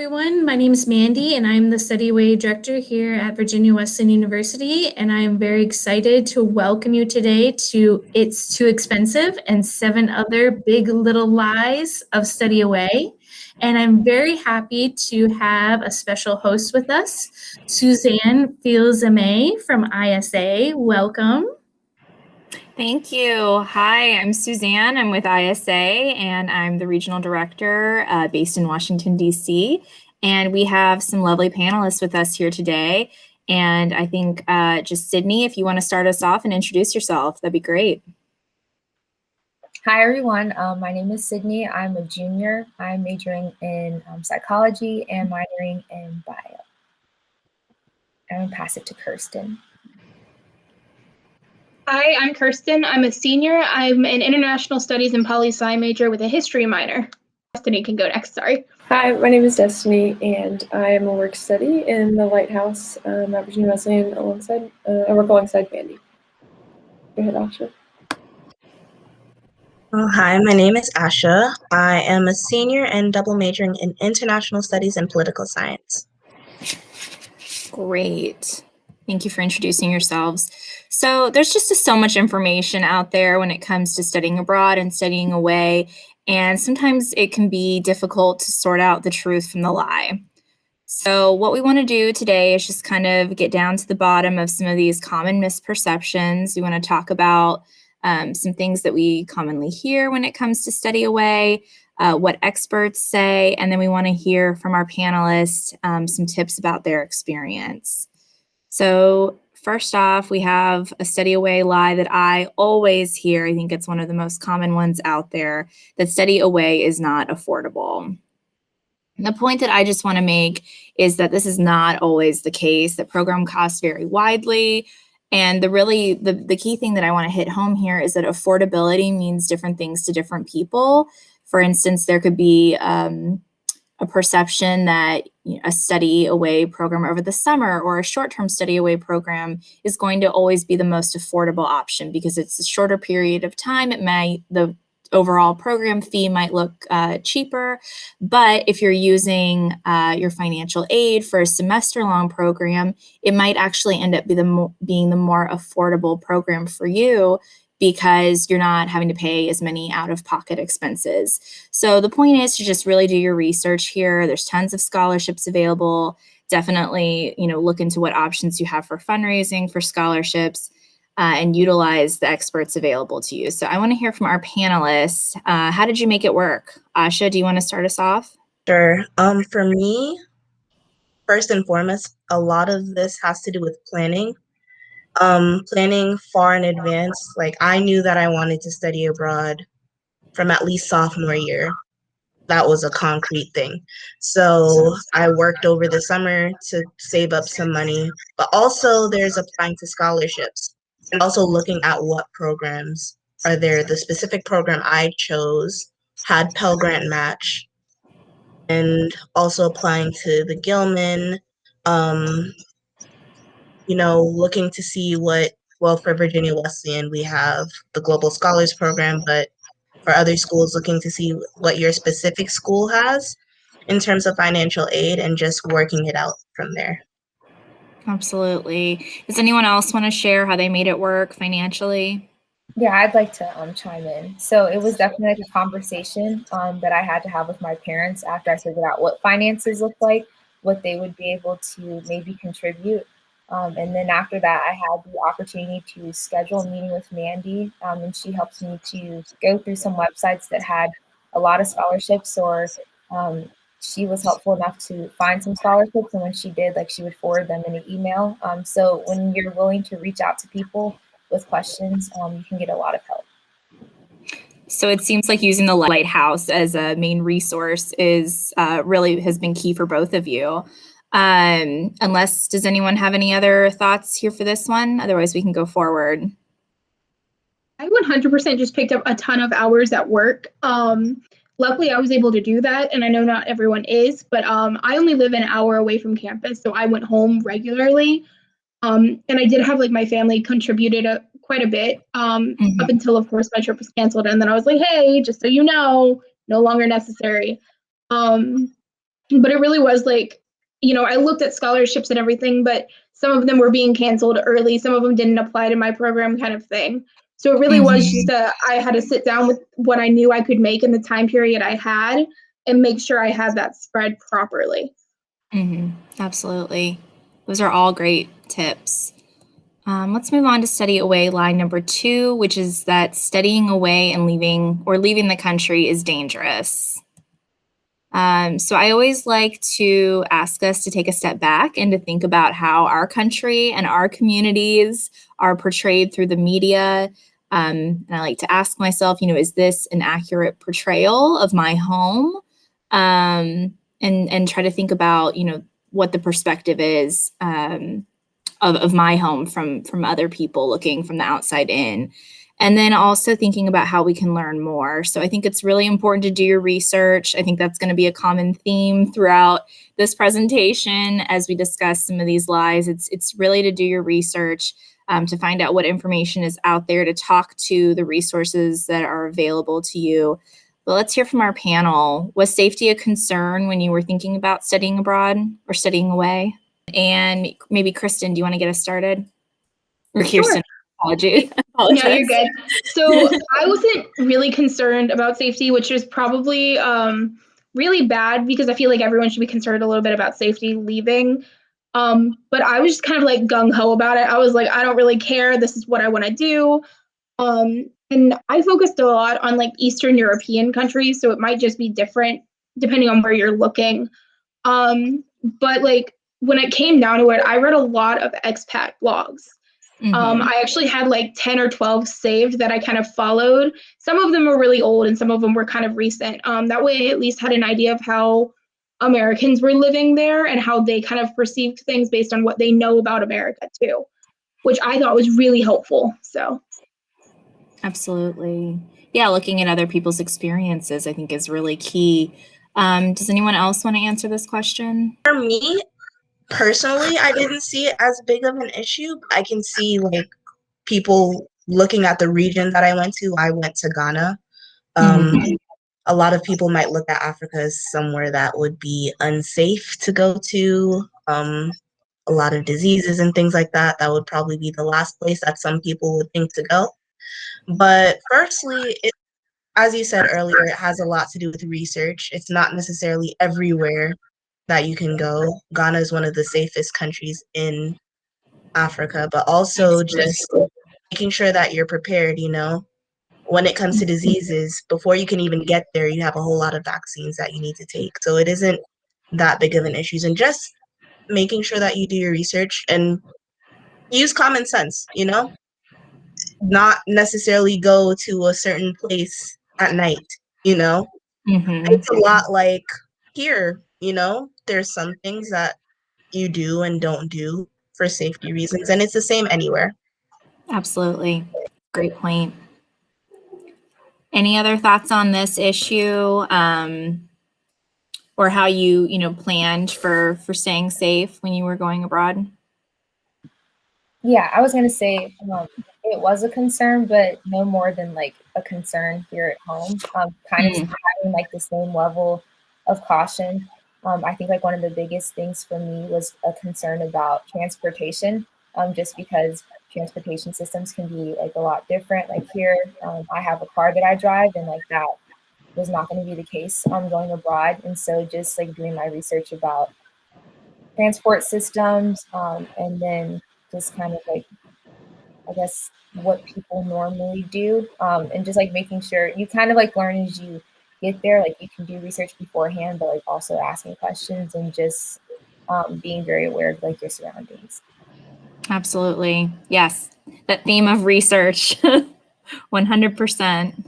everyone. My name is Mandy, and I'm the Study Away Director here at Virginia Wesleyan University. And I am very excited to welcome you today to It's Too Expensive and 7 Other Big Little Lies of Study Away. And I'm very happy to have a special host with us, Suzanne Fields-Amay from ISA. Welcome. Thank you. Hi, I'm Suzanne. I'm with ISA, and I'm the regional director based in Washington, D.C. And we have some lovely panelists with us here today. And I think just Sydney, if you want to start us off and introduce yourself, that'd be great. Hi, everyone. My name is Sydney. I'm a junior. I'm majoring in psychology and minoring in bio. I'm going to pass it to Kirsten. Hi, I'm Kirsten. I'm a senior. I'm an international studies and poli-sci major with a history minor. Destiny can go next, sorry. Hi, my name is Destiny, and I am a work study in the Lighthouse at Virginia Wesleyan alongside, I work alongside Mandy. Go ahead, Asha. Hi, my name is Asha. I am a senior and double majoring in international studies and political science. Great. Thank you for introducing yourselves. So there's just so much information out there when it comes to studying abroad and studying away, and sometimes it can be difficult to sort out the truth from the lie. So what we want to do today is just kind of get down to the bottom of some of these common misperceptions. We want to talk about some things that we commonly hear when it comes to study away, what experts say, and then we want to hear from our panelists some tips about their experience. So first off, we have a study away lie that I always hear. I think it's one of the most common ones out there, that study away is not affordable. And the point that I just want to make is that this is not always the case, that program costs vary widely. And the key thing that I want to hit home here is that affordability means different things to different people. For instance, there could be a perception that a study away program over the summer or a short-term study away program is going to always be the most affordable option because it's a shorter period of time. The overall program fee might look cheaper, but if you're using your financial aid for a semester-long program, it might actually end up being the more affordable program for you because you're not having to pay as many out-of-pocket expenses. So the point is to just really do your research here. There's tons of scholarships available. Definitely, look into what options you have for fundraising for scholarships and utilize the experts available to you. So I want to hear from our panelists. How did you make it work? Asha, do you want to start us off? Sure. For me, first and foremost, a lot of this has to do with planning. Planning far in advance. Like I knew that I wanted to study abroad from at least sophomore year. That was a concrete thing. So I worked over the summer to save up some money, but also there's applying to scholarships and also looking at what programs are there. The specific program I chose had Pell Grant match and also applying to the Gilman, looking to see for Virginia Wesleyan, we have the Global Scholars Program, but for other schools, looking to see what your specific school has in terms of financial aid and just working it out from there. Absolutely. Does anyone else want to share how they made it work financially? Yeah, I'd like to chime in. So it was definitely like a conversation that I had to have with my parents after I figured out what finances looked like, what they would be able to maybe contribute. And then after that, I had the opportunity to schedule a meeting with Mandy, and she helped me to go through some websites that had a lot of scholarships, or she was helpful enough to find some scholarships. And when she did, she would forward them in an email. So when you're willing to reach out to people with questions, you can get a lot of help. So it seems like using the Lighthouse as a main resource is really has been key for both of you. Does anyone have any other thoughts here for this one? Otherwise, we can go forward. I 100% just picked up a ton of hours at work. Luckily, I was able to do that, and I know not everyone is, but I only live an hour away from campus, so I went home regularly. And I did have my family contributed quite a bit up until, of course, my trip was canceled. And then I was like, hey, just so you know, no longer necessary. But it really was like, I looked at scholarships and everything, but some of them were being canceled early. Some of them didn't apply to my program kind of thing. So it really was just I had to sit down with what I knew I could make in the time period I had and make sure I had that spread properly. Absolutely. Those are all great tips. Let's move on to study away line number 2, which is that studying away and leaving the country is dangerous. So I always like to ask us to take a step back and to think about how our country and our communities are portrayed through the media. And I like to ask myself, is this an accurate portrayal of my home? And try to think about, what the perspective is of my home from other people looking from the outside in. And then also thinking about how we can learn more. So I think it's really important to do your research. I think that's going to be a common theme throughout this presentation as we discuss some of these lies. It's really to do your research, to find out what information is out there, to talk to the resources that are available to you. But let's hear from our panel. Was safety a concern when you were thinking about studying abroad or studying away? And maybe Kristen, do you want to get us started? Or Kirsten? Sure. Apologies. No, you're good. So I wasn't really concerned about safety, which is probably really bad because I feel like everyone should be concerned a little bit about safety leaving. But I was just kind of like gung-ho about it. I was like, I don't really care. This is what I want to do. And I focused a lot on like Eastern European countries, so it might just be different depending on where you're looking. But like when it came down to it, I read a lot of expat blogs. I actually had like 10 or 12 saved that I kind of followed. Some of them were really old and some of them were kind of recent. That way I at least had an idea of how Americans were living there and how they kind of perceived things based on what they know about America too, which I thought was really helpful. So. Absolutely. Yeah, looking at other people's experiences, I think, is really key. Does anyone else want to answer this question? For me, personally, I didn't see it as big of an issue. I can see like people looking at the region that I went to. I went to Ghana. A lot of people might look at Africa as somewhere that would be unsafe to go to. A lot of diseases and things like that. That would probably be the last place that some people would think to go. But firstly, as you said earlier, it has a lot to do with research. It's not necessarily everywhere that you can go. Ghana is one of the safest countries in Africa, but also just making sure that you're prepared, when it comes to diseases, before you can even get there, you have a whole lot of vaccines that you need to take. So it isn't that big of an issue. And just making sure that you do your research and use common sense, not necessarily go to a certain place at night, It's a lot like here, there's some things that you do and don't do for safety reasons, and it's the same anywhere. Absolutely. Great point. Any other thoughts on this issue, or how you planned for staying safe when you were going abroad? Yeah, I was gonna say it was a concern, but no more than like a concern here at home. Kind of having like the same level of caution. I think like one of the biggest things for me was a concern about transportation, just because transportation systems can be like a lot different. Like here, I have a car that I drive, and like that was not going to be the case going abroad. And so just like doing my research about transport systems, and then just kind of like, I guess, what people normally do, and just like making sure you kind of like learn as you get there. Like you can do research beforehand, but like also asking questions and just being very aware of like your surroundings. Absolutely. Yes. That theme of research, 100%.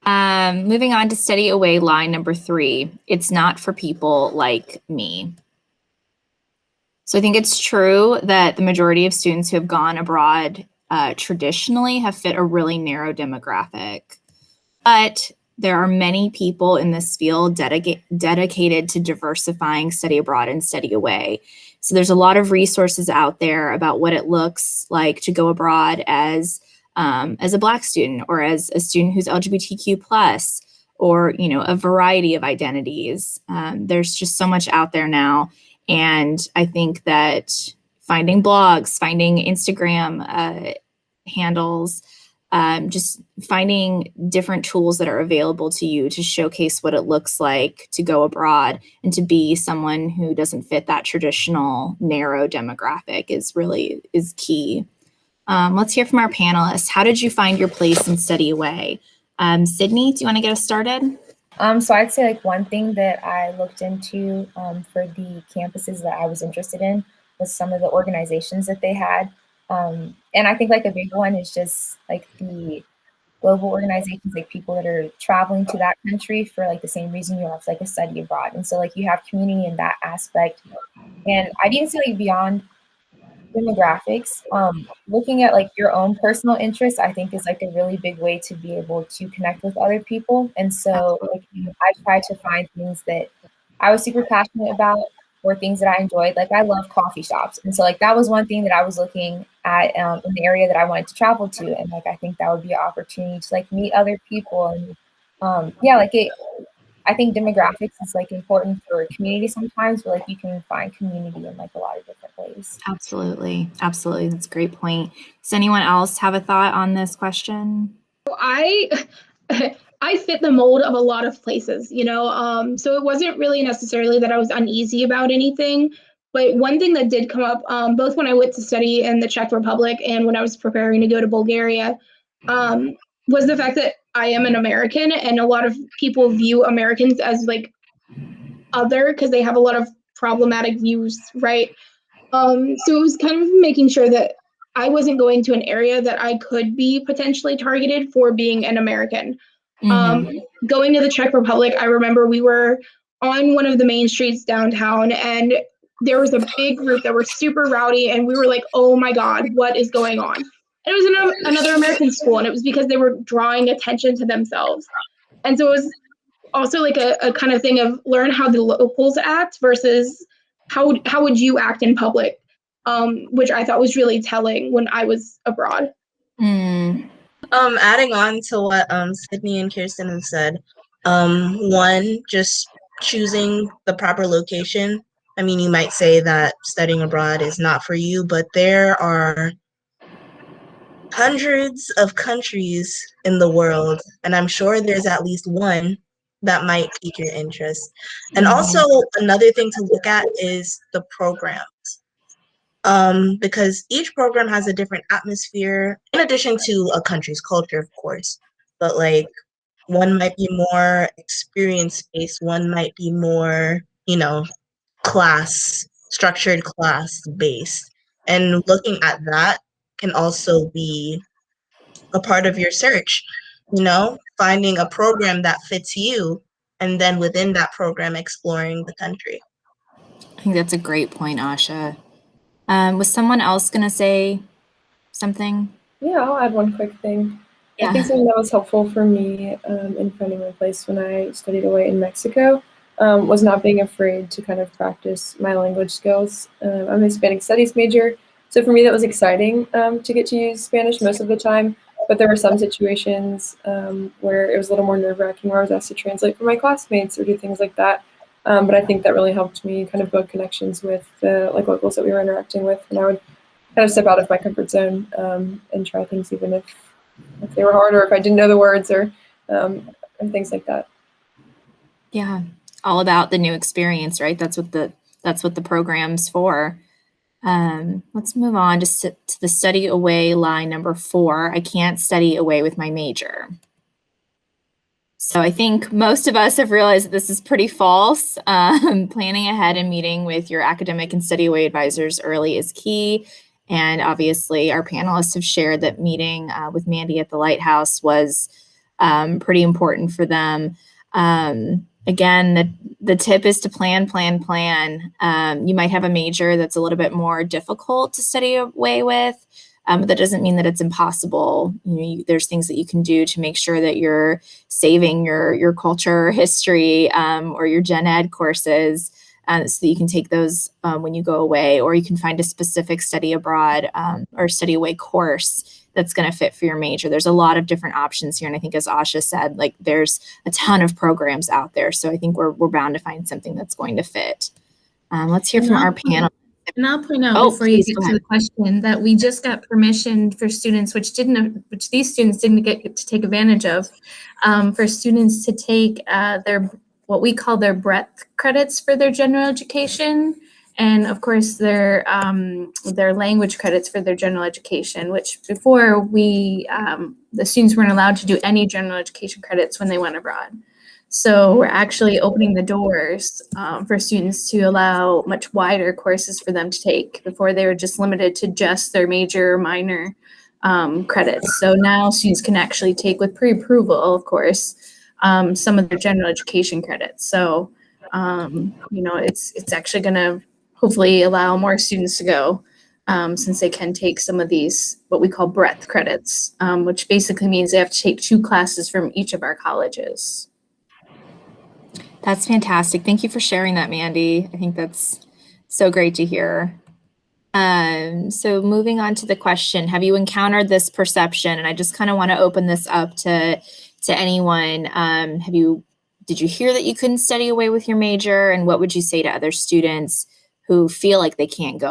Moving on to study away line number 3. It's not for people like me. So I think it's true that the majority of students who have gone abroad traditionally have fit a really narrow demographic. But there are many people in this field dedicated to diversifying study abroad and study away. So there's a lot of resources out there about what it looks like to go abroad as a Black student, or as a student who's LGBTQ+, or, you know, a variety of identities. There's just so much out there now. And I think that finding blogs, finding Instagram handles, just finding different tools that are available to you to showcase what it looks like to go abroad and to be someone who doesn't fit that traditional narrow demographic is key. Let's hear from our panelists. How did you find your place in Study Away? Sydney, do you want to get us started? So I'd say like one thing that I looked into for the campuses that I was interested in was some of the organizations that they had. And I think like a big one is just like the global organizations, like people that are traveling to that country for like the same reason you have like a study abroad. And so like you have community in that aspect. And I'd even say like beyond demographics, looking at like your own personal interests, I think is like a really big way to be able to connect with other people. And so like, I try to find things that I was super passionate about or things that I enjoyed. Like I love coffee shops. And so like that was one thing that I was looking at in the area that I wanted to travel to. And like I think that would be an opportunity to like meet other people. And yeah, like I think demographics is like important for community sometimes, but like you can find community in like a lot of different ways. Absolutely. Absolutely. That's a great point. Does anyone else have a thought on this question? I I fit the mold of a lot of places, you know. So it wasn't really necessarily that I was uneasy about anything. But one thing that did come up, both when I went to study in the Czech Republic and when I was preparing to go to Bulgaria, was the fact that I am an American, and a lot of people view Americans as like other because they have a lot of problematic views, right? So it was kind of making sure that I wasn't going to an area that I could be potentially targeted for being an American. Going to the Czech Republic, I remember we were on one of the main streets downtown, and there was a big group that were super rowdy, and we were like, oh my God, what is going on? And it was another American school, and it was because they were drawing attention to themselves. And so it was also like a kind of thing of learn how the locals act versus how would you act in public, which I thought was really telling when I was abroad. Adding on to what Sydney and Kirsten have said, one, just choosing the proper location. I mean, you might say that studying abroad is not for you, but there are hundreds of countries in the world, and I'm sure there's at least one that might pique your interest. And also another thing to look at is the programs. Because each program has a different atmosphere, in addition to a country's culture, of course. But like, one might be more experience-based, one might be more, you know, structured class-based. And looking at that can also be a part of your search, you know, finding a program that fits you, and then within that program, exploring the country. I think that's a great point, Asha. Was someone else going to say something? Yeah, I'll add one quick thing. Yeah. I think something that was helpful for me in finding my place when I studied away in Mexico was not being afraid to kind of practice my language skills. I'm a Hispanic Studies major, so for me that was exciting to get to use Spanish most of the time, but there were some situations where it was a little more nerve-wracking where I was asked to translate for my classmates or do things like that. But I think that really helped me kind of build connections with the locals that we were interacting with, and I would kind of step out of my comfort zone and try things even if they were hard or if I didn't know the words or and things like that. Yeah, all about the new experience, right? That's what the program's for. Let's move on to the study away line number 4. I can't study away with my major. So I think most of us have realized that this is pretty false. Planning ahead and meeting with your academic and study away advisors early is key. And obviously our panelists have shared that meeting with Mandy at the Lighthouse was pretty important for them. Again, the tip is to plan. You might have a major that's a little bit more difficult to study away with, but that doesn't mean that it's impossible. There's things that you can do to make sure that you're saving your culture, history, or your gen ed courses so that you can take those when you go away, or you can find a specific study abroad or study away course that's going to fit for your major. There's a lot of different options here. And I think, as Asha said, like, there's a ton of programs out there. So I think we're bound to find something that's going to fit. Let's hear from our panel. And I'll point out before you get go to ahead. the question that we just got permission for students, which these students didn't get to take advantage of, for students to take what we call their breadth credits for their general education, and of course their language credits for their general education. Which before the students weren't allowed to do any general education credits when they went abroad. So we're actually opening the doors for students to allow much wider courses for them to take. Before, they were just limited to just their major or minor credits. So now students can actually take, with pre-approval, of course, some of their general education credits. So, it's actually going to hopefully allow more students to go, since they can take some of these, what we call breadth credits, which basically means they have to take 2 classes from each of our colleges. That's fantastic. Thank you for sharing that, Mandy. I think that's so great to hear. So moving on to the question, have you encountered this perception? And I just kind of want to open this up to anyone. Did you hear that you couldn't study away with your major? And what would you say to other students who feel like they can't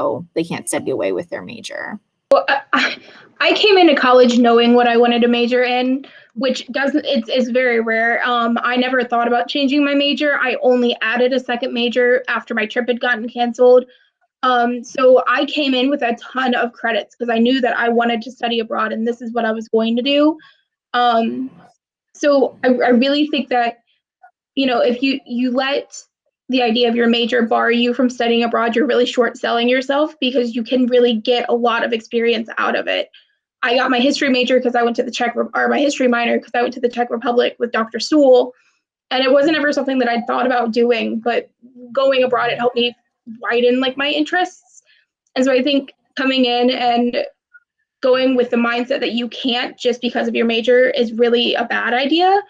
study away with their major? Well, I came into college knowing what I wanted to major in, which it's very rare. I never thought about changing my major. I only added a second major after my trip had gotten canceled. So I came in with a ton of credits because I knew that I wanted to study abroad and this is what I was going to do. So I really think that, if you let the idea of your major bar you from studying abroad, you're really short selling yourself, because you can really get a lot of experience out of it. I got my history major because I went to my history minor because I went to the Czech Republic with Dr. Sewell, and it wasn't ever something that I'd thought about doing, but going abroad, it helped me widen like my interests. And so I think coming in and going with the mindset that you can't just because of your major is really a bad idea,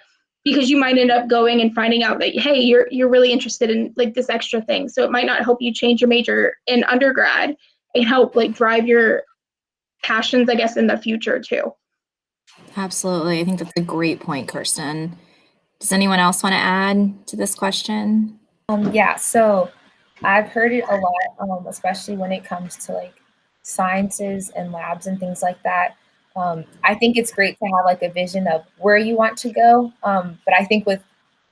because you might end up going and finding out that, hey, you're really interested in like this extra thing. So it might not help you change your major in undergrad and help like drive your passions, I guess, in the future too. Absolutely. I think that's a great point, Kirsten. Does anyone else want to add to this question? Yeah, so I've heard it a lot, especially when it comes to like sciences and labs and things like that. I think it's great to have like a vision of where you want to go. But I think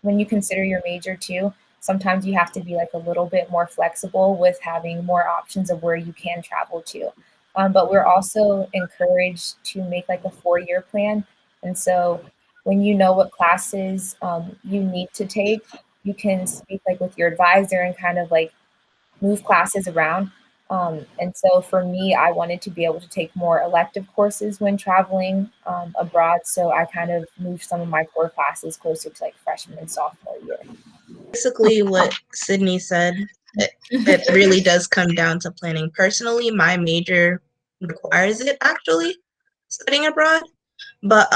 when you consider your major too, sometimes you have to be like a little bit more flexible with having more options of where you can travel to. But we're also encouraged to make like a 4-year plan. And so when you know what classes you need to take, you can speak like with your advisor and kind of like move classes around. And so for me, I wanted to be able to take more elective courses when traveling abroad. So I kind of moved some of my core classes closer to like freshman and sophomore year. Basically, what Sydney said, it really does come down to planning. Personally, my major requires it, actually, studying abroad. But,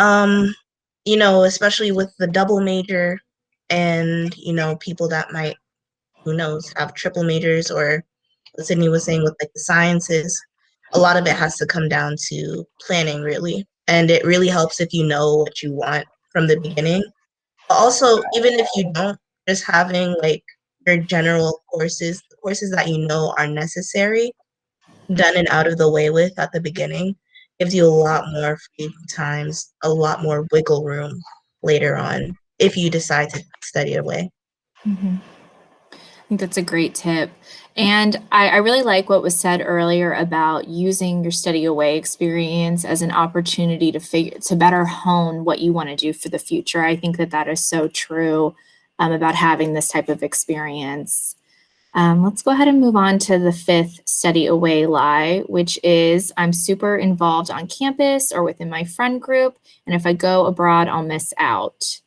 especially with the double major and, people that might, who knows, have triple majors, or what Sydney was saying with like the sciences, a lot of it has to come down to planning, really. And it really helps if you know what you want from the beginning. But also, even if you don't, just having like your general courses, the courses that you know are necessary, done and out of the way with at the beginning, gives you a lot more free times, a lot more wiggle room later on if you decide to study away. Mm-hmm. I think that's a great tip. And I really like what was said earlier about using your study away experience as an opportunity to better hone what you want to do for the future. I think that is so true about having this type of experience. Let's go ahead and move on to the 5th study away lie, which is I'm super involved on campus or within my friend group, and if I go abroad, I'll miss out.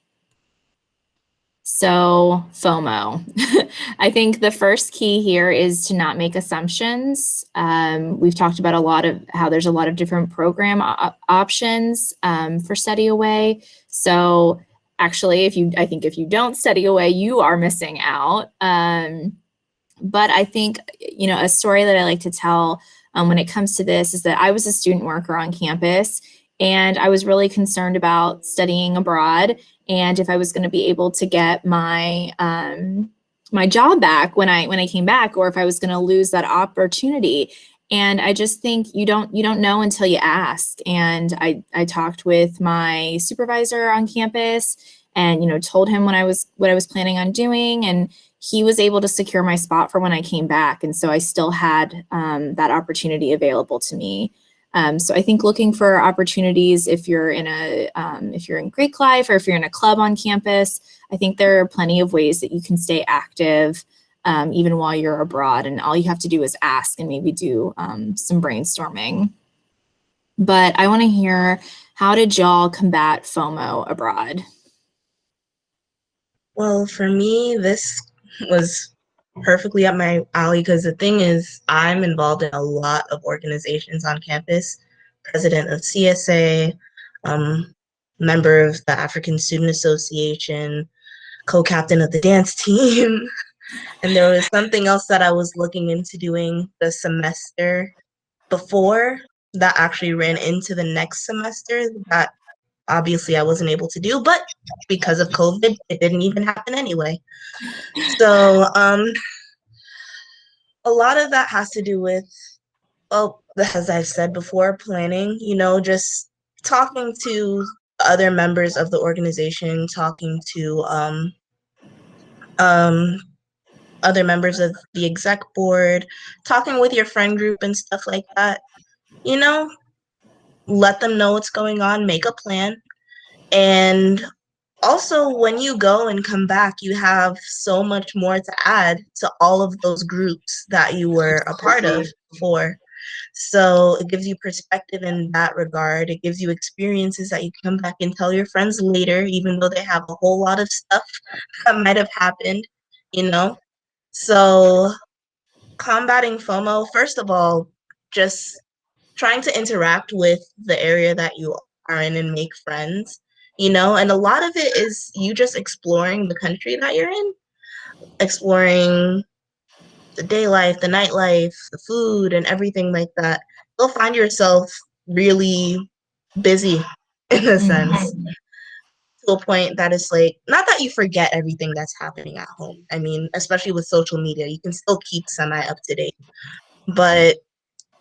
So FOMO. I think the first key here is to not make assumptions. We've talked about a lot of how there's a lot of different program options for study away. So actually, if you don't study away, you are missing out. But I think, a story that I like to tell when it comes to this is that I was a student worker on campus, And I was really concerned about studying abroad and if I was going to be able to get my my job back when I came back, or if I was going to lose that opportunity. And I just think you don't know until you ask. And I talked with my supervisor on campus and, you know, told him what I was planning on doing, and he was able to secure my spot for when I came back. And so I still had that opportunity available to me. So I think looking for opportunities if you're in Greek life or if you're in a club on campus, I think there are plenty of ways that you can stay active even while you're abroad. And all you have to do is ask and maybe do some brainstorming. But I want to hear, how did y'all combat FOMO abroad? Well, for me, this was perfectly up my alley because the thing is, I'm involved in a lot of organizations on campus, president of CSA, member of the African Student Association, co-captain of the dance team. And there was something else that I was looking into doing the semester before that actually ran into the next semester that obviously I wasn't able to do, but because of COVID, it didn't even happen anyway. So a lot of that has to do with, well, as I've said before, planning, you know, just talking to other members of the organization, talking to other members of the exec board, talking with your friend group and stuff like that. You know, let them know what's going on, make a plan. And also, when you go and come back, you have so much more to add to all of those groups that you were a part of before. So it gives you perspective in that regard. It gives you experiences that you can come back and tell your friends later, even though they have a whole lot of stuff that might have happened, you know? So combating FOMO, first of all, just trying to interact with the area that you are in and make friends, you know? And a lot of it is you just exploring the country that you're in, exploring the day life, the nightlife, the food, and everything like that. You'll find yourself really busy in a sense, to a point that is like, not that you forget everything that's happening at home. I mean, especially with social media, you can still keep semi up to date, but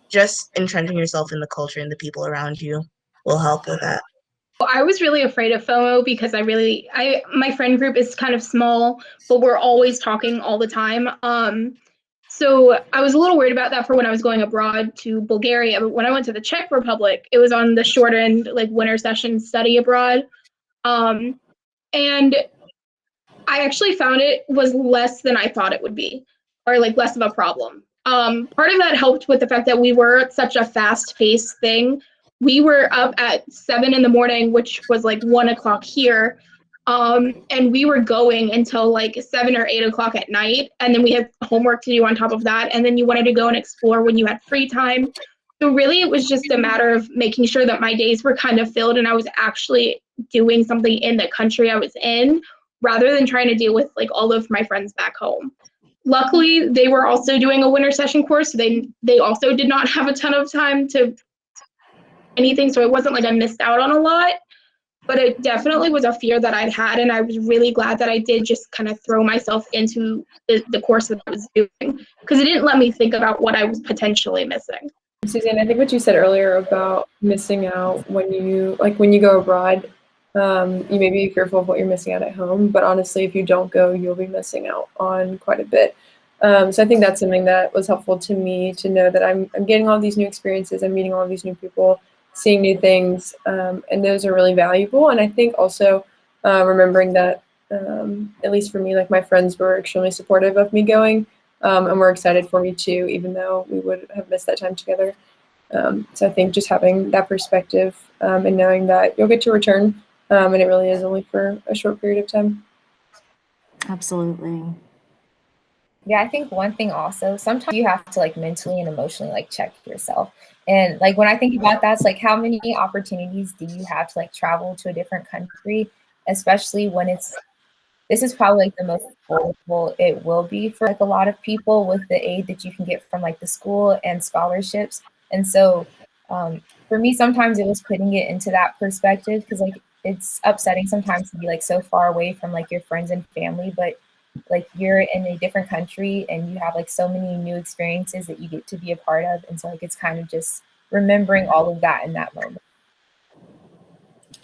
just entrenching yourself in the culture and the people around you will help with that. I was really afraid of FOMO because my friend group is kind of small, but we're always talking all the time. So I was a little worried about that for when I was going abroad to Bulgaria. But when I went to the Czech Republic, it was on the short end, like winter session study abroad. And I actually found it was less than I thought it would be, or like less of a problem. Part of that helped with the fact that we were at such a fast-paced thing. We were up at 7 in the morning, which was like 1 o'clock here. And we were going until like 7 or 8 o'clock at night. And then we had homework to do on top of that. And then you wanted to go and explore when you had free time. So really, it was just a matter of making sure that my days were kind of filled and I was actually doing something in the country I was in, rather than trying to deal with like all of my friends back home. Luckily, they were also doing a winter session course. So they also did not have a ton of time to anything. So it wasn't like I missed out on a lot, but it definitely was a fear that I'd had. And I was really glad that I did just kind of throw myself into the course that I was doing, because it didn't let me think about what I was potentially missing. Suzanne, I think what you said earlier about missing out when you go abroad, you may be fearful of what you're missing out at home, but honestly, if you don't go, you'll be missing out on quite a bit. So I think that's something that was helpful to me, to know that I'm getting all these new experiences, I'm meeting all these new people, seeing new things, and those are really valuable. And I think also remembering that, at least for me, like my friends were extremely supportive of me going, and we're excited for me too, even though we would have missed that time together. So I think just having that perspective and knowing that you'll get to return, and it really is only for a short period of time. Absolutely. Yeah, I think one thing also, sometimes you have to like mentally and emotionally like check yourself. And like when I think about that, it's like, how many opportunities do you have to like travel to a different country, especially when this is probably like the most affordable it will be for like a lot of people with the aid that you can get from like the school and scholarships. And so For me, sometimes it was putting it into that perspective, because like it's upsetting sometimes to be like so far away from like your friends and family, but like you're in a different country and you have like so many new experiences that you get to be a part of, and so like it's kind of just remembering all of that in that moment.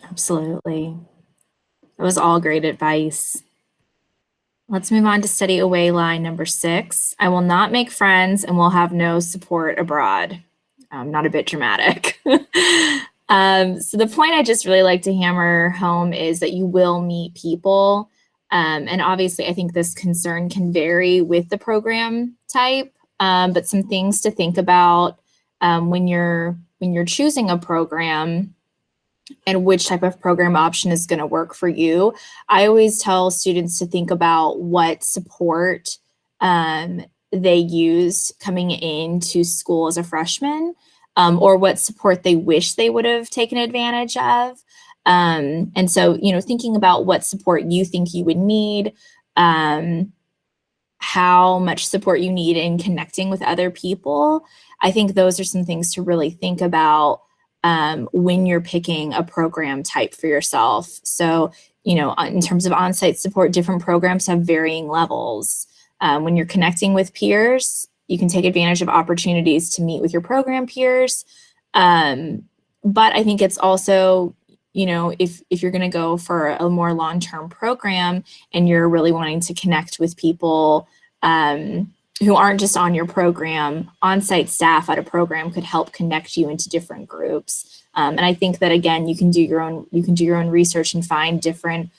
Absolutely. That was all great advice. Let's move on to study away line number 6. I will not make friends and will have no support abroad. Not a bit dramatic. So the point I just really like to hammer home is that you will meet people. And obviously, I think this concern can vary with the program type, but some things to think about when you're choosing a program and which type of program option is going to work for you. I always tell students to think about what support they used coming into school as a freshman, or what support they wish they would have taken advantage of. And so, thinking about what support you think you would need, how much support you need in connecting with other people. I think those are some things to really think about when you're picking a program type for yourself. So, in terms of on-site support, different programs have varying levels. When you're connecting with peers, you can take advantage of opportunities to meet with your program peers. But I think it's also, if you're going to go for a more long-term program and you're really wanting to connect with people who aren't just on your program, on-site staff at a program could help connect you into different groups. And I think that, again, you can do your own research and find different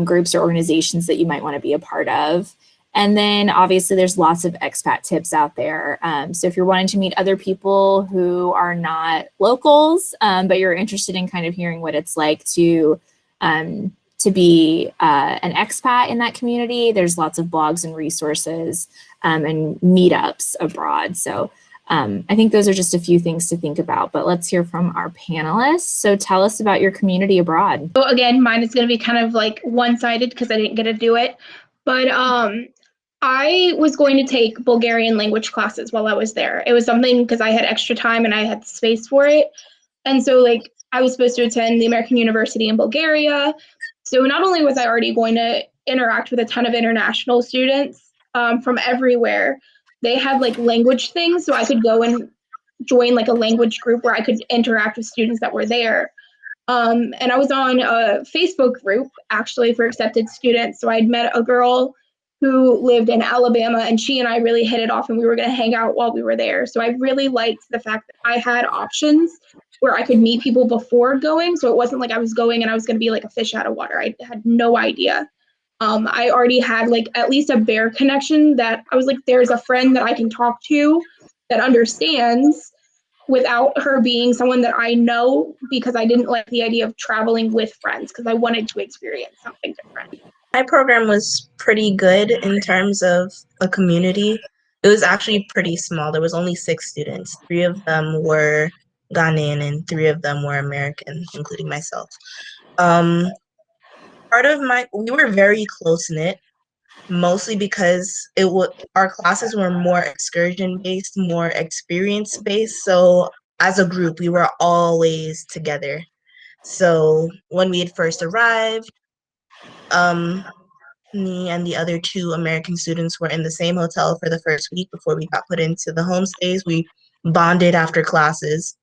groups or organizations that you might want to be a part of. And then obviously there's lots of expat tips out there. So if you're wanting to meet other people who are not locals, but you're interested in kind of hearing what it's like to be an expat in that community, there's lots of blogs and resources and meetups abroad. So I think those are just a few things to think about, but let's hear from our panelists. So tell us about your community abroad. So again, mine is going to be kind of like one-sided because I didn't get to do it, but I was going to take Bulgarian language classes while I was there. It was something because I had extra time and I had space for it. And so like I was supposed to attend the American University in Bulgaria. So not only was I already going to interact with a ton of international students from everywhere, they had like language things. So I could go and join like a language group where I could interact with students that were there. And I was on a Facebook group actually for accepted students. So I'd met a girl who lived in Alabama, and she and I really hit it off, and we were going to hang out while we were there. So I really liked the fact that I had options where I could meet people before going. So it wasn't like I was going and I was going to be like a fish out of water. I had no idea. I already had like at least a bare connection that I was like, there's a friend that I can talk to that understands without her being someone that I know, because I didn't like the idea of traveling with friends because I wanted to experience something different. My program was pretty good in terms of a community. It was actually pretty small. There was only 6 students. 3 of them were Ghanaian and 3 of them were American, including myself. We were very close-knit, mostly because our classes were more excursion-based, more experience-based. So as a group, we were always together. So when we had first arrived, me and the other 2 American students were in the same hotel for the first week before we got put into the homestays. We bonded after classes.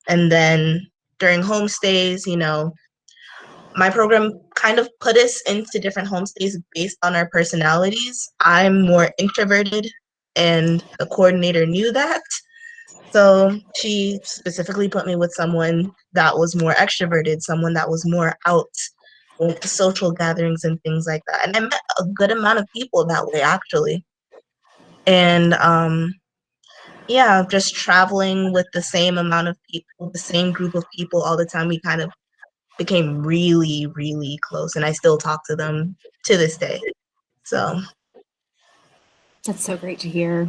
And then during homestays, my program kind of put us into different homestays based on our personalities. I'm more introverted, and the coordinator knew that. So she specifically put me with someone that was more extroverted, someone that was more out with social gatherings and things like that. And I met a good amount of people that way, actually. And yeah, just traveling with the same amount of people, the same group of people all the time, we kind of became really, really close. And I still talk to them to this day. So That's so great to hear.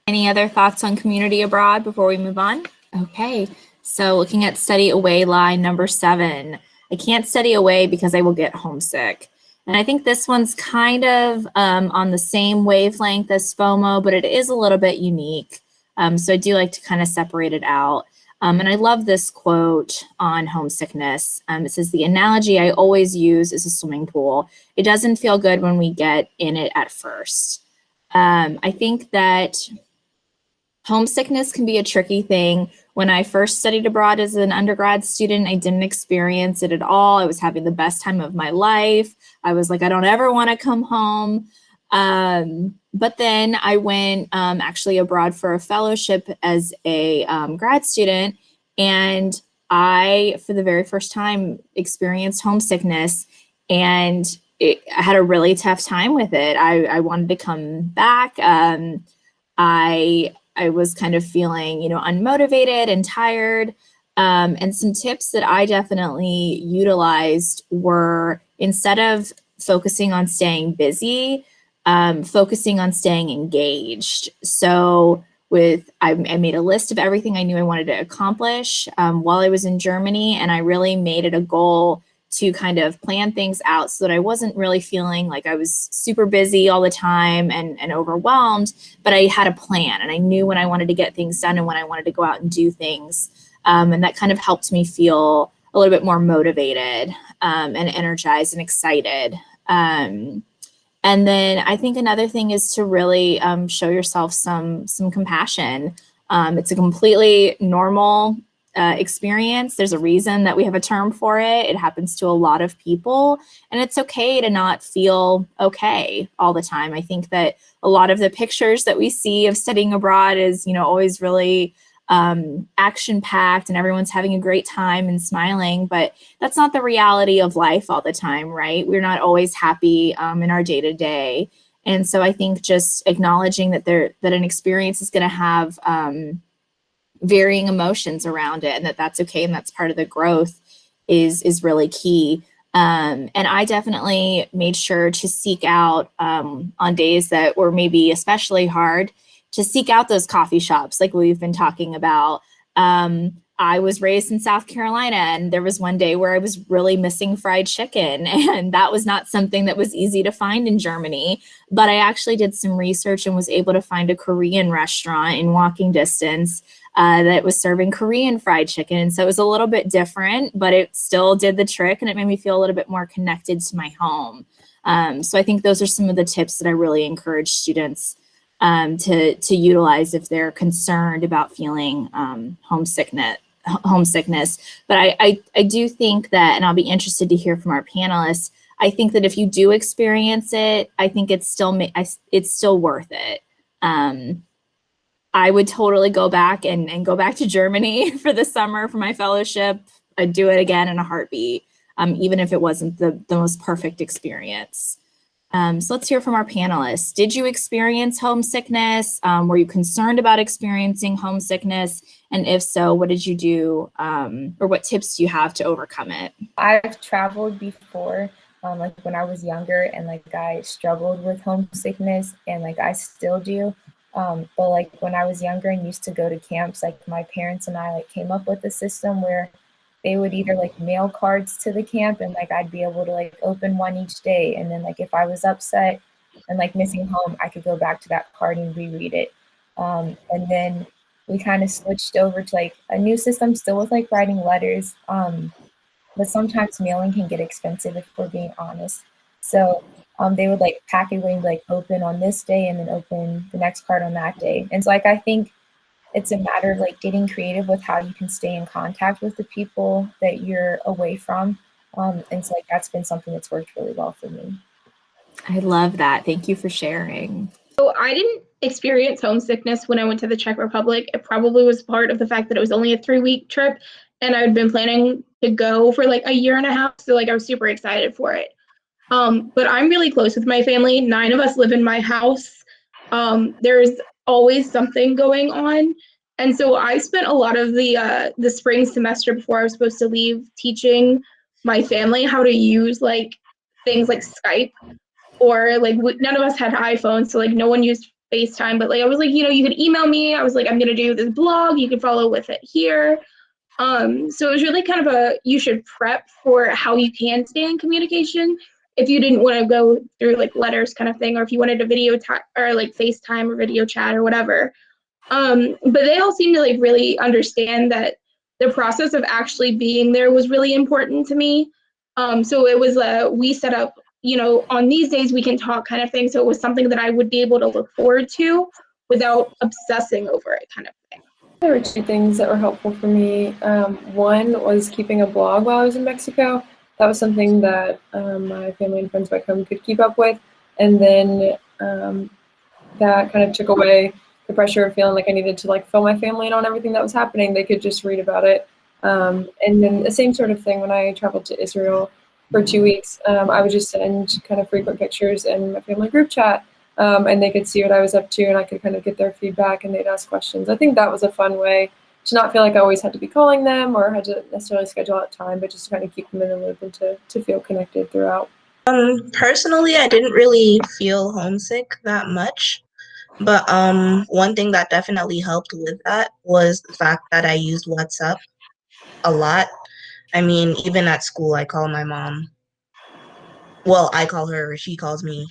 Any other thoughts on community abroad before we move on? Okay, so looking at study away line number 7. I can't study away because I will get homesick. And I think this one's kind of on the same wavelength as FOMO, but it is a little bit unique. So I do like to kind of separate it out. And I love this quote on homesickness. It says, "The analogy I always use is a swimming pool. It doesn't feel good when we get in it at first." I think that homesickness can be a tricky thing. When I first studied abroad as an undergrad student, I didn't experience it at all. I was having the best time of my life. I was like, I don't ever want to come home. But then I went actually abroad for a fellowship as a grad student, and I, for the very first time, experienced homesickness, and I had a really tough time with it. I wanted to come back. I was kind of feeling, unmotivated and tired. And some tips that I definitely utilized were, instead of focusing on staying busy, focusing on staying engaged. So I made a list of everything I knew I wanted to accomplish while I was in Germany, and I really made it a goal to kind of plan things out so that I wasn't really feeling like I was super busy all the time and overwhelmed, but I had a plan and I knew when I wanted to get things done and when I wanted to go out and do things. And that kind of helped me feel a little bit more motivated and energized and excited. And then I think another thing is to really show yourself some compassion. It's a completely normal experience. There's a reason that we have a term for it. It happens to a lot of people, and it's okay to not feel okay all the time. I think that a lot of the pictures that we see of studying abroad is, always really action-packed and everyone's having a great time and smiling, but that's not the reality of life all the time, right? We're not always happy in our day-to-day. And so I think just acknowledging that an experience is going to have varying emotions around it, and that's okay, and that's part of the growth is really key. And I definitely made sure to seek out on days that were maybe especially hard, to seek out those coffee shops like we've been talking about. I was raised in South Carolina, and there was one day where I was really missing fried chicken, and that was not something that was easy to find in Germany. But I actually did some research and was able to find a Korean restaurant in walking distance that was serving Korean fried chicken. And so it was a little bit different, but it still did the trick, and it made me feel a little bit more connected to my home. So I think those are some of the tips that I really encourage students to utilize if they're concerned about feeling homesickness. But I do think that, and I'll be interested to hear from our panelists, I think that if you do experience it, I think it's still worth it. I would totally go back and go back to Germany for the summer for my fellowship. I'd do it again in a heartbeat, even if it wasn't the most perfect experience. So let's hear from our panelists. Did you experience homesickness? Were you concerned about experiencing homesickness? And if so, what did you do, or what tips do you have to overcome it? I've traveled before, like when I was younger, and like I struggled with homesickness, and like I still do. But like when I was younger and used to go to camps, like my parents and I like came up with a system where they would either like mail cards to the camp, and like I'd be able to like open one each day. And then like if I was upset and like missing home, I could go back to that card and reread it. And then we kind of switched over to like a new system, still with like writing letters. But sometimes mailing can get expensive if we're being honest. So they would like pack it and like open on this day and then open the next card on that day. And so like I think it's a matter of like getting creative with how you can stay in contact with the people that you're away from. And so like that's been something that's worked really well for me. I love that. Thank you for sharing. So I didn't experience homesickness when I went to the Czech Republic. It probably was part of the fact that it was only a 3-week trip, and I had been planning to go for like a year and a half. So like I was super excited for it. But I'm really close with my family. 9 of us live in my house. There's always something going on. And so I spent a lot of the spring semester before I was supposed to leave teaching my family how to use like things like Skype, or like none of us had iPhones, so like no one used FaceTime, but like I was like, you could email me. I was like, I'm gonna do this blog, you can follow with it here. So it was really kind of you should prep for how you can stay in communication if you didn't want to go through like letters kind of thing, or if you wanted a video or like FaceTime or video chat or whatever. But they all seemed to like really understand that the process of actually being there was really important to me. So it was we set up, on these days we can talk kind of thing. So it was something that I would be able to look forward to without obsessing over it kind of thing. There were two things that were helpful for me. One was keeping a blog while I was in Mexico. That was something that my family and friends back home could keep up with. And then that kind of took away the pressure of feeling like I needed to like fill my family in on everything that was happening. They could just read about it. And then the same sort of thing when I traveled to Israel for 2 weeks, I would just send kind of frequent pictures in my family group chat, and they could see what I was up to, and I could kind of get their feedback, and they'd ask questions. I think that was a fun way to not feel like I always had to be calling them or had to necessarily schedule out time, but just to kind of keep them in the loop and to feel connected throughout. Personally, I didn't really feel homesick that much. But one thing that definitely helped with that was the fact that I used WhatsApp a lot. I mean, even at school, I call my mom. Well, I call her, or she calls me,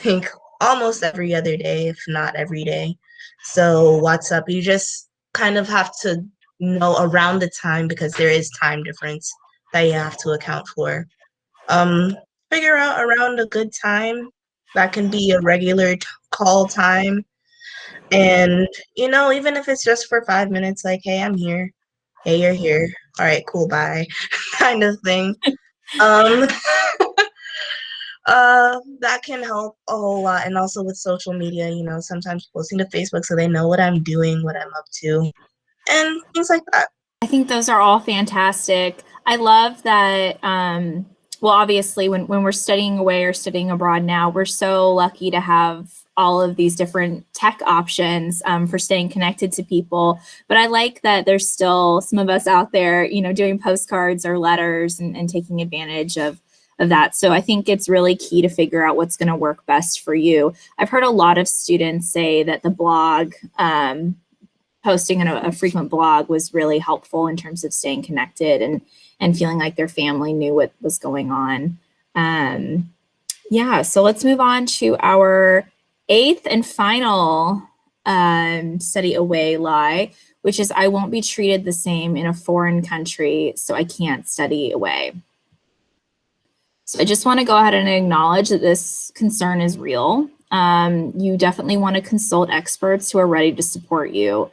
like almost every other day, if not every day. So WhatsApp, you just kind of have to know around the time because there is time difference that you have to account for. Um, Figure out around a good time that can be a regular call time. And, even if it's just for 5 minutes, like, hey, I'm here. Hey, you're here. All right, cool, bye, kind of thing. Um, that can help a whole lot. And also with social media, sometimes posting to Facebook so they know what I'm doing, what I'm up to, and things like that. I think those are all fantastic. I love that. Well, obviously, when we're studying away or studying abroad now, we're so lucky to have all of these different tech options for staying connected to people. But I like that there's still some of us out there, doing postcards or letters and taking advantage of that. So I think it's really key to figure out what's going to work best for you. I've heard a lot of students say that the blog, posting in a frequent blog was really helpful in terms of staying connected and feeling like their family knew what was going on. Yeah, so let's move on to our 8th and final study away lie, which is I won't be treated the same in a foreign country, so I can't study away. So I just want to go ahead and acknowledge that this concern is real. You definitely want to consult experts who are ready to support you.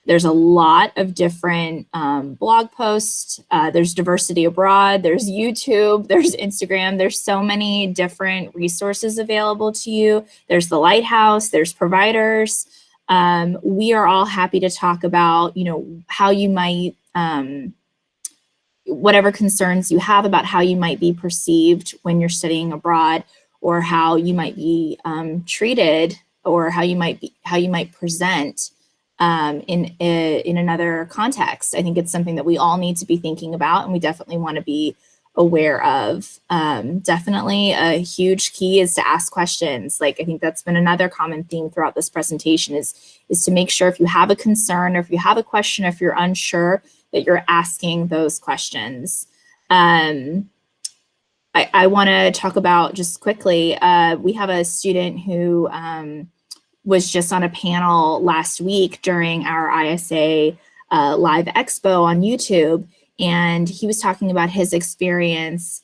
There's a lot of different blog posts. There's Diversity Abroad, there's YouTube, there's Instagram. There's so many different resources available to you. There's the Lighthouse, there's providers. We are all happy to talk about, how you might, whatever concerns you have about how you might be perceived when you're studying abroad, or how you might be treated, or how you might present in another context. I think it's something that we all need to be thinking about, and we definitely want to be aware of. Definitely a huge key is to ask questions. Like, I think that's been another common theme throughout this presentation is to make sure if you have a concern, or if you have a question, or if you're unsure, that you're asking those questions. I want to talk about just quickly, we have a student who was just on a panel last week during our ISA Live Expo on YouTube, and he was talking about his experience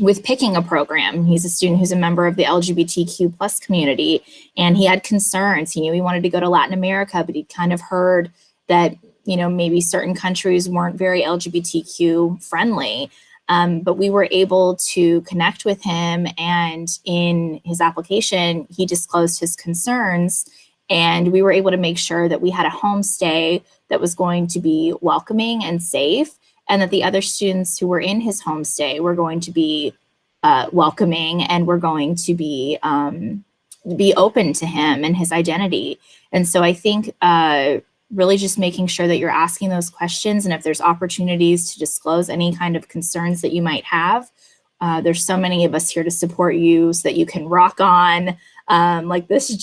with picking a program. He's a student who's a member of the LGBTQ plus community, and he had concerns. He knew he wanted to go to Latin America, but he kind of heard that, maybe certain countries weren't very LGBTQ friendly. But we were able to connect with him, and in his application, he disclosed his concerns, and we were able to make sure that we had a homestay that was going to be welcoming and safe, and that the other students who were in his homestay were going to be welcoming, and were going to be open to him and his identity. And so I think really just making sure that you're asking those questions, and if there's opportunities to disclose any kind of concerns that you might have, there's so many of us here to support you so that you can rock on, like this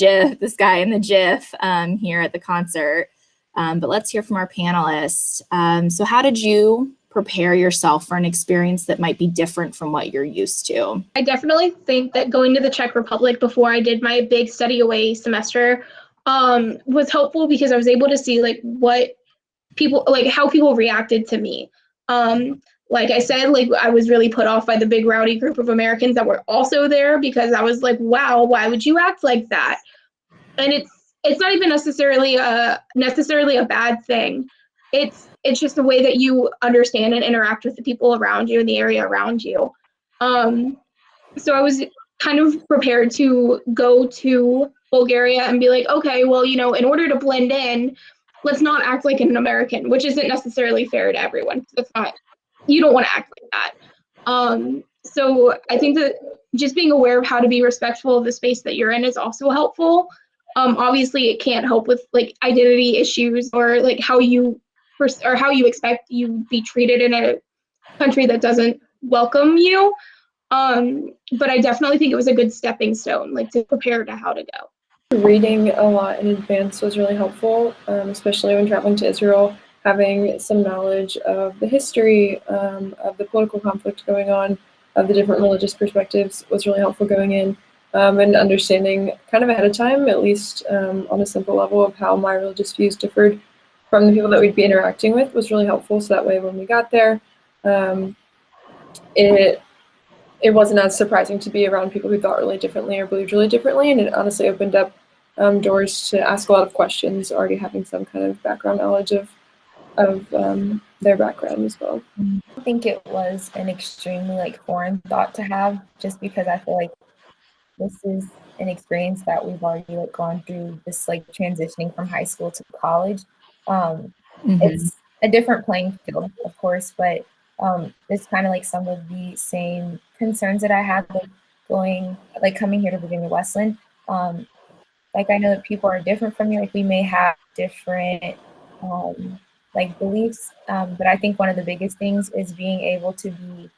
guy in the GIF here at the concert. But let's hear from our panelists. So how did you prepare yourself for an experience that might be different from what you're used to? I definitely think that going to the Czech Republic before I did my big study away semester was helpful because I was able to see like what people like how people reacted to me. Like I said, like I was really put off by the big rowdy group of Americans that were also there because I was like, wow, why would you act like that? And it's not even necessarily a bad thing. It's just the way that you understand and interact with the people around you in the area around you. So I was kind of prepared to go to Bulgaria and be like, okay, well, you know, in order to blend in, let's not act like an American, which isn't necessarily fair to everyone. That's not, you don't want to act like that. So I think that just being aware of how to be respectful of the space that you're in is also helpful. Obviously, it can't help with like identity issues or like how you expect you be treated in a country that doesn't welcome you. But I definitely think it was a good stepping stone, like to prepare to how to go. Reading a lot in advance was really helpful, especially when traveling to Israel. Having some knowledge of the history, of the political conflict going on, of the different religious perspectives was really helpful going in, and understanding kind of ahead of time, at least on a simple level, of how my religious views differed from the people that we'd be interacting with was really helpful. So that way when we got there, it wasn't as surprising to be around people who thought really differently or believed really differently, and it honestly opened up doors to ask a lot of questions, already having some kind of background knowledge of their background as well. I think it was an extremely like foreign thought to have, just because I feel like this is an experience that we've already like gone through, this like transitioning from high school to college. It's a different playing field, of course, but it's kind of like some of the same concerns that I had like coming here to Virginia Wesleyan. Like I know that people are different from me, like we may have different like beliefs, but I think one of the biggest things is being able to be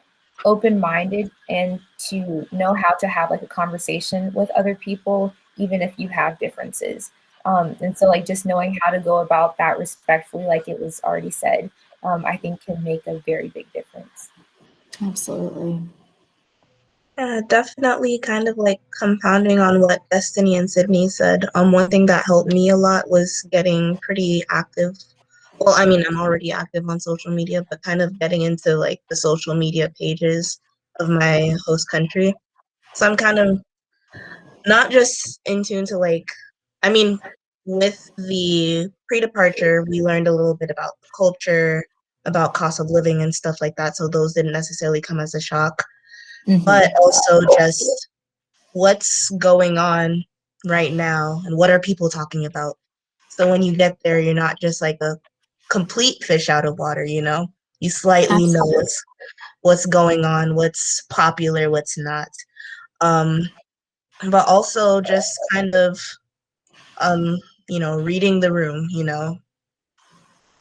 open-minded and to know how to have like a conversation with other people, even if you have differences. And so like just knowing how to go about that respectfully, like it was already said, I think can make a very big difference. Absolutely. Yeah, definitely kind of like compounding on what Destiny and Sydney said. One thing that helped me a lot was getting pretty active. Well, I mean, I'm already active on social media, but kind of getting into like the social media pages of my host country. So I'm kind of not just in tune to like, I mean, with the pre-departure, we learned a little bit about the culture, about cost of living and stuff like that. So those didn't necessarily come as a shock. But also just what's going on right now and what are people talking about. So when you get there, you're not just like a complete fish out of water, you know? You slightly know what's going on, what's popular, what's not. But also just kind of, reading the room,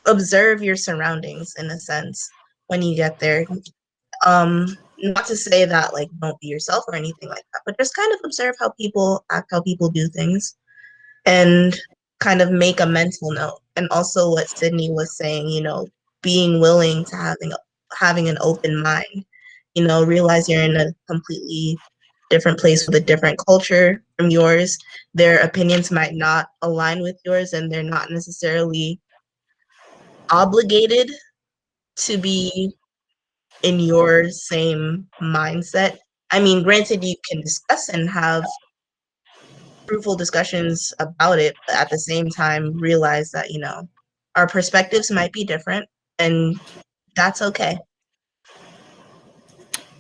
observe your surroundings in a sense when you get there. Not to say that like don't be yourself or anything like that, but just kind of observe how people act, how people do things, and kind of make a mental note. And also what Sydney was saying, being willing to having an open mind, realize you're in a completely different place with a different culture from yours. Their opinions might not align with yours, and they're not necessarily obligated to be in your same mindset. I mean, granted, you can discuss and have fruitful discussions about it, but at the same time, realize that, our perspectives might be different, and that's okay.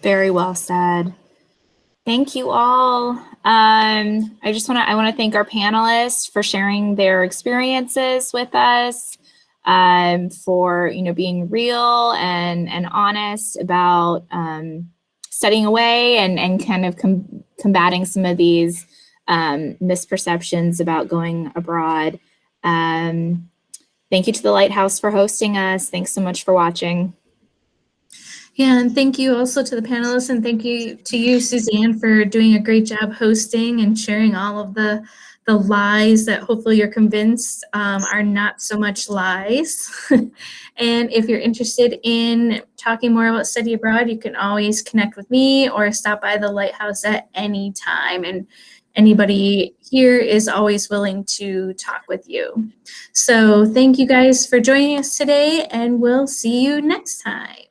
Very well said. Thank you all. I want to thank our panelists for sharing their experiences with us, for being real and honest about studying away and kind of combating some of these misperceptions about going abroad. Thank you to the Lighthouse for hosting us. Thanks so much for watching. Yeah, and thank you also to the panelists, and thank you to you, Suzanne, for doing a great job hosting and sharing all of the lies that hopefully you're convinced are not so much lies. And if you're interested in talking more about study abroad, you can always connect with me or stop by the Lighthouse at any time. anybody here is always willing to talk with you. So thank you guys for joining us today, and we'll see you next time.